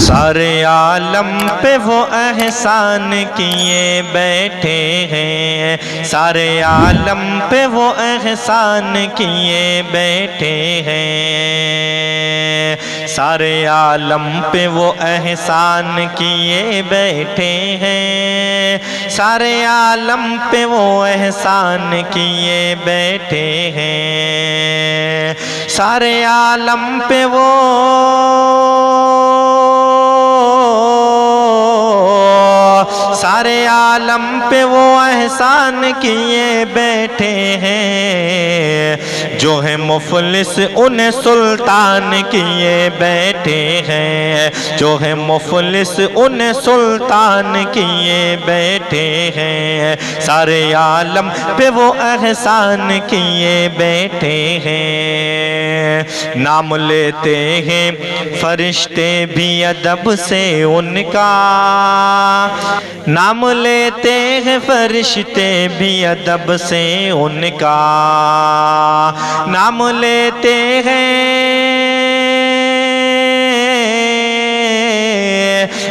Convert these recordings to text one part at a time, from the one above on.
سارے عالم پہ وہ احسان کیے بیٹھے ہیں، سارے عالم پہ وہ احسان کیے بیٹھے ہیں، سارے عالم پہ وہ احسان کیے بیٹھے ہیں، سارے عالم پہ وہ احسان کیے بیٹھے ہیں، سارے عالم پہ وہ سارے عالم پہ وہ احسان کیے بیٹھے ہیں، جو ہے مفلس انہیں سلطان کیے بیٹھے ہیں، جو ہے مفلس انہیں سلطان کیے بیٹھے ہیں، سارے عالم پہ وہ احسان کیے بیٹھے ہیں، نام لیتے ہیں فرشتے بھی ادب سے ان کا، نام لیتے ہیں فرشتے بھی ادب سے ان کا، نام لیتے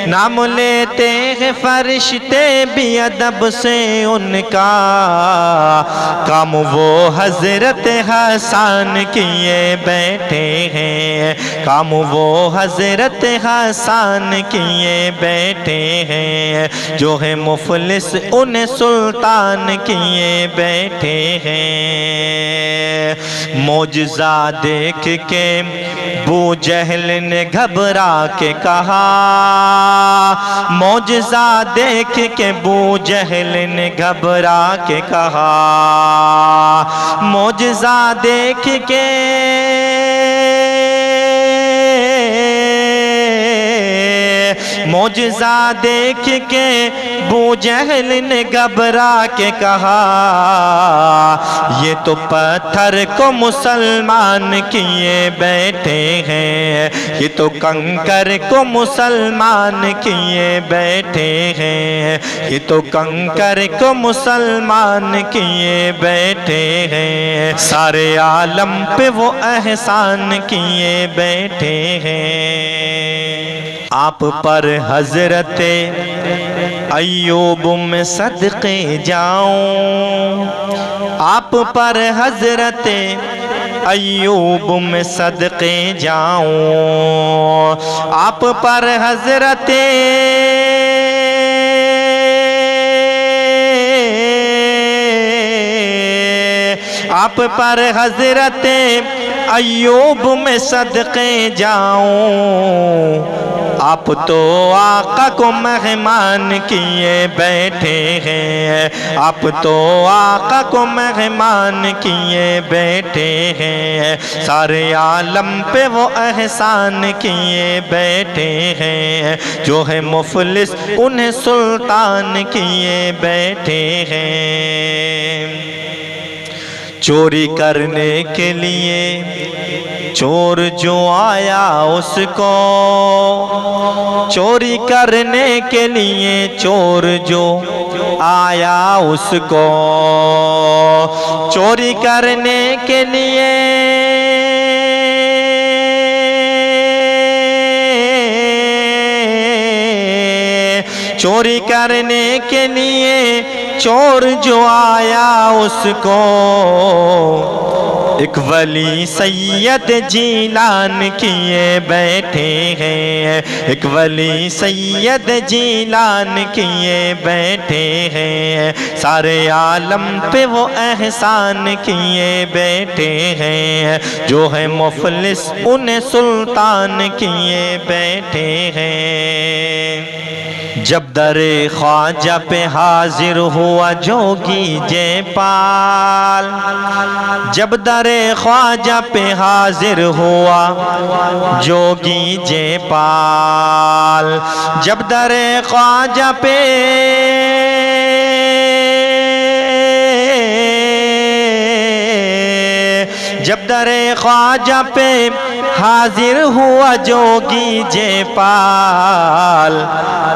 نام لیتے ہیں فرشتے بھی ادب سے ان کا، کام وہ حضرت حسان کیے بیٹھے ہیں، کام وہ حضرت حسان کیے بیٹھے ہیں، جو ہے مفلس انہیں سلطان کیے بیٹھے ہیں، معجزہ دیکھ کے ابو جہل نے گھبرا کے کہا، معجزہ دیکھ کے ابو جہل نے گھبرا کے کہا، معجزہ دیکھ کے معجزہ دیکھ کے ابو جہل نے گھبرا کے کہا، یہ تو پتھر کو مسلمان کیے بیٹھے ہیں، یہ تو کنکر کو مسلمان کیے بیٹھے ہیں، یہ تو کنکر کو مسلمان کیے بیٹھے ہیں، سارے عالم پہ وہ احسان کیے بیٹھے ہیں، آپ پر حضرت ایوب میں صدقے جاؤں، آپ پر حضرت ایوب میں صدقے جاؤں، آپ پر حضرت آپ پر حضرت ایوب میں صدقے جاؤں، آپ تو آقا کو مہمان کیے بیٹھے ہیں، آپ تو آقا کو مہمان کیے بیٹھے ہیں، سارے عالم پہ وہ احسان کیے بیٹھے ہیں، جو ہے مفلس انہیں سلطان کیے بیٹھے ہیں، چوری کرنے کے لیے چور جو آیا اس کو، چوری کرنے کے لیے چور جو آیا اس کو، چوری کرنے کے لیے چوری کرنے کے لیے چور جو آیا اس کو، ایک ولی سید جیلان کیے بیٹھے ہیں، ایک ولی سید جیلان کیے بیٹھے ہیں، سارے عالم پہ وہ احسان کیے بیٹھے ہیں، جو ہے مفلس انہیں سلطان کیے بیٹھے ہیں، جب در خواجہ پہ حاضر ہوا جوگی جے پال، جب در خواجہ پہ حاضر ہوا جوگی جے پال، جب در خواجہ پہ جب در خواجہ پہ حاضر ہوا جوگی جے پال،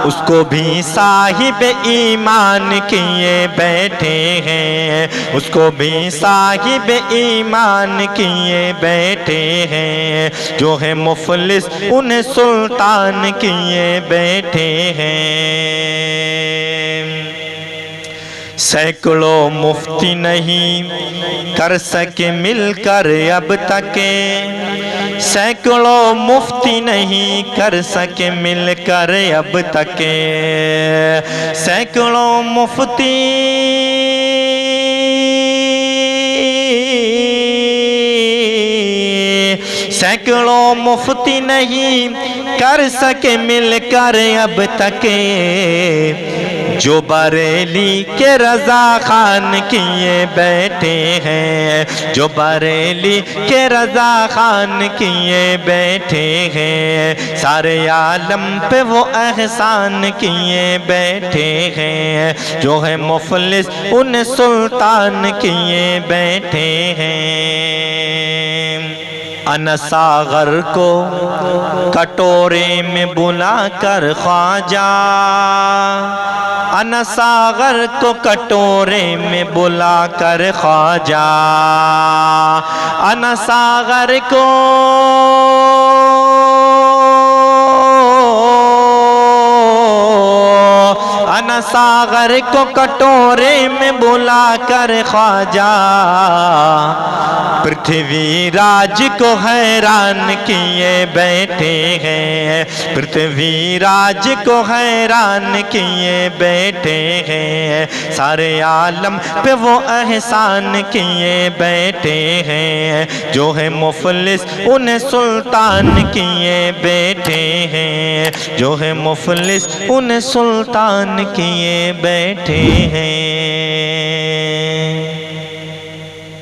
اس کو بھی صاحب ایمان کیے بیٹھے ہیں، اس کو بھی صاحب ایمان کیے بیٹھے ہیں، جو ہے مفلس انہیں سلطان کیے بیٹھے ہیں۔ سینکڑوں مفتی نہیں کر سکے مل کر اب تک، سینکڑوں مفتی نہیں کر سکے مل کر اب تک، سینکڑوں مفتی سینکڑوں مفتی نہیں کر سکے مل کر اب تک، جو بریلی کے رضا خان کیے بیٹھے ہیں، جو بریلی کے رضا خان کیے بیٹھے ہیں، سارے عالم پہ وہ احسان کیے بیٹھے ہیں، جو ہے مفلس انہیں سلطان کیے بیٹھے ہیں۔ انا ساغر کو کٹورے میں بلا کر خواجہ، انا ساغر کو کٹورے میں بلا کر خواجہ، انا ساغر کو انا ساغر کو کٹورے میں بلا کر خواجہ، پرتھوی راج کو حیران کیے بیٹھے ہیں، پرتھوی راج کو حیران کیے بیٹھے ہیں، سارے عالم پہ وہ احسان کیے بیٹھے ہیں، جو ہے مفلس انہیں سلطان کیے بیٹھے ہیں، جو ہے مفلس انہیں سلطان کیے بیٹھے ہیں۔